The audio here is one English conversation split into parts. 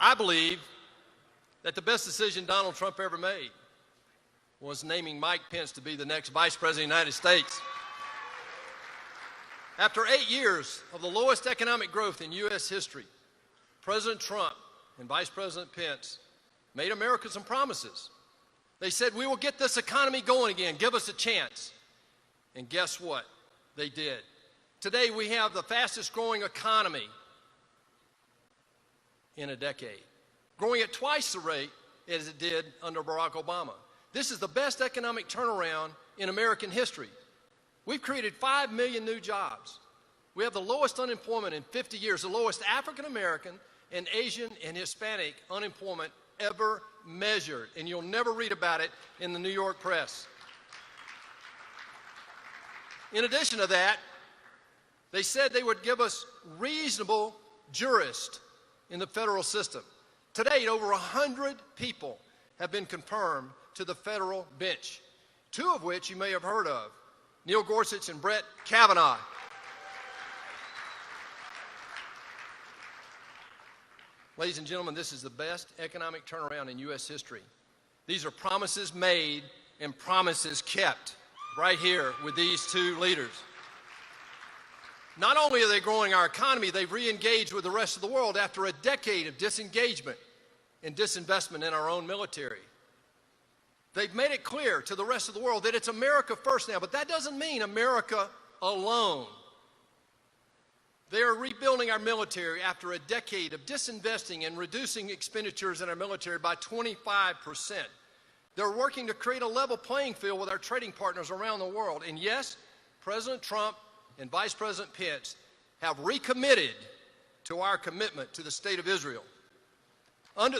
I believe that the best decision Donald Trump ever made was naming Mike Pence to be the next Vice President of the United States. After 8 years of the lowest economic growth in U.S. history, President Trump and Vice President Pence made America some promises. They said, we will get this economy going again, give us a chance. And guess what? They did. Today we have the fastest growing economy in a decade, growing at twice the rate as it did under Barack Obama. This is the best economic turnaround in American history. We've created 5 million new jobs. We have the lowest unemployment in 50 years, the lowest African American and Asian and Hispanic unemployment ever measured, and you'll never read about it in the New York press. In addition to that, they said they would give us reasonable jurists in the federal system. To date, over 100 people have been confirmed to the federal bench, 2 of which you may have heard of, Neil Gorsuch and Brett Kavanaugh. Ladies and gentlemen, this is the best economic turnaround in U.S. history. These are promises made and promises kept right here with these 2 leaders. Not only are they growing our economy, they've re-engaged with the rest of the world after a decade of disengagement and disinvestment in our own military. They've made it clear to the rest of the world that it's America first now, but that doesn't mean America alone. They are rebuilding our military after a decade of disinvesting and reducing expenditures in our military by 25%. They're working to create a level playing field with our trading partners around the world. And yes, President Trump and Vice President Pence have recommitted to our commitment to the State of Israel. Under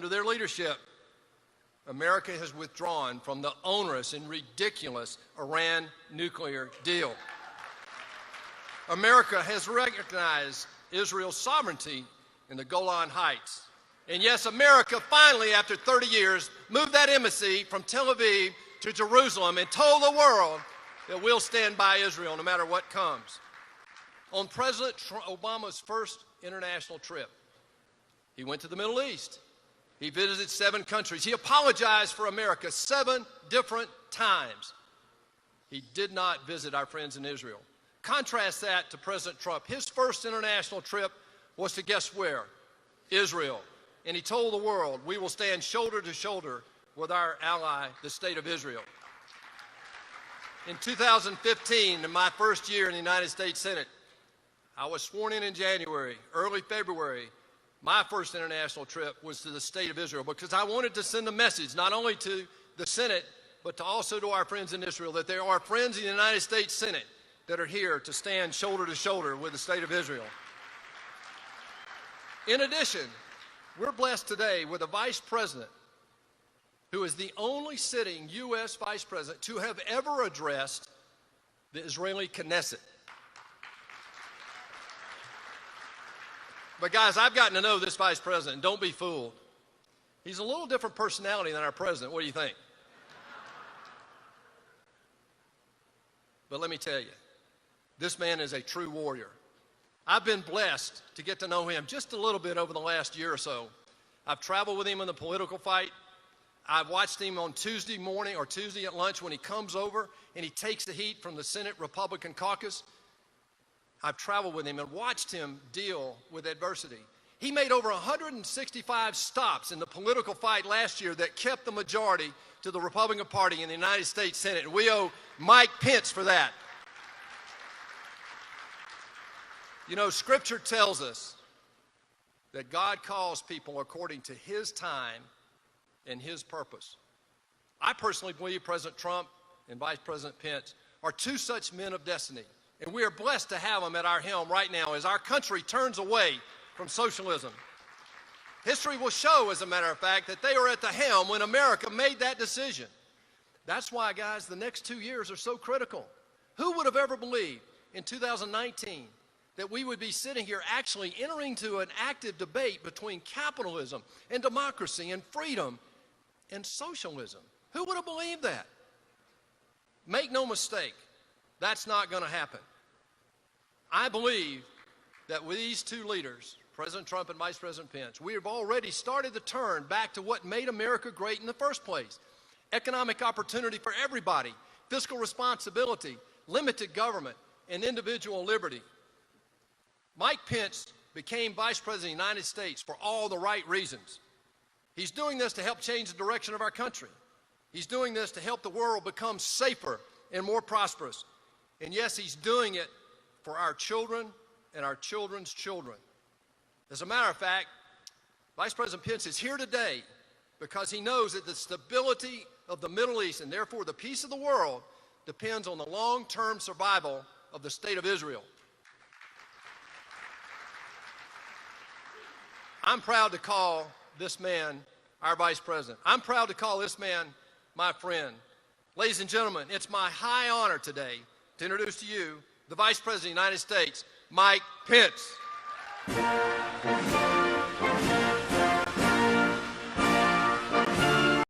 their leadership, America has withdrawn from the onerous and ridiculous Iran nuclear deal. America has recognized Israel's sovereignty in the Golan Heights. And yes, America finally, after 30 years, moved that embassy from Tel Aviv to Jerusalem and told the world that we'll stand by Israel no matter what comes. On President Obama's first international trip, he went to the Middle East. He visited 7 countries. He apologized for America 7 different times. He did not visit our friends in Israel. Contrast that to President Trump. His first international trip was to guess where? Israel. And he told the world, we will stand shoulder to shoulder with our ally, the State of Israel. In 2015, in my first year in the United States Senate, I was sworn in January, early February. My first international trip was to the State of Israel because I wanted to send a message not only to the Senate, but also to our friends in Israel, that there are friends in the United States Senate that are here to stand shoulder to shoulder with the State of Israel. In addition, we're blessed today with a Vice President who is the only sitting U.S. Vice President to have ever addressed the Israeli Knesset. But guys, I've gotten to know this Vice President. Don't be fooled. He's a little different personality than our President. What do you think? But let me tell you, this man is a true warrior. I've been blessed to get to know him just a little bit over the last year or so. I've traveled with him in the political fight. I've watched him on Tuesday morning or Tuesday at lunch when he comes over and he takes the heat from the Senate Republican caucus. I've traveled with him and watched him deal with adversity. He made over 165 stops in the political fight last year that kept the majority to the Republican Party in the United States Senate. And we owe Mike Pence for that. You know, Scripture tells us that God calls people according to His time and His purpose. I personally believe President Trump and Vice President Pence are 2 such men of destiny. And we are blessed to have them at our helm right now as our country turns away from socialism. History will show, as a matter of fact, that they were at the helm when America made that decision. That's why, guys, the next 2 years are so critical. Who would have ever believed in 2019 that we would be sitting here actually entering into an active debate between capitalism and democracy and freedom and socialism? Who would have believed that? Make no mistake. That's not going to happen. I believe that with these two leaders, President Trump and Vice President Pence, we have already started the turn back to what made America great in the first place. Economic opportunity for everybody, fiscal responsibility, limited government, and individual liberty. Mike Pence became Vice President of the United States for all the right reasons. He's doing this to help change the direction of our country. He's doing this to help the world become safer and more prosperous. And yes, he's doing it for our children and our children's children. As a matter of fact, Vice President Pence is here today because he knows that the stability of the Middle East and therefore the peace of the world depends on the long-term survival of the State of Israel. I'm proud to call this man our Vice President. I'm proud to call this man my friend. Ladies and gentlemen, it's my high honor today to introduce to you the Vice President of the United States, Mike Pence.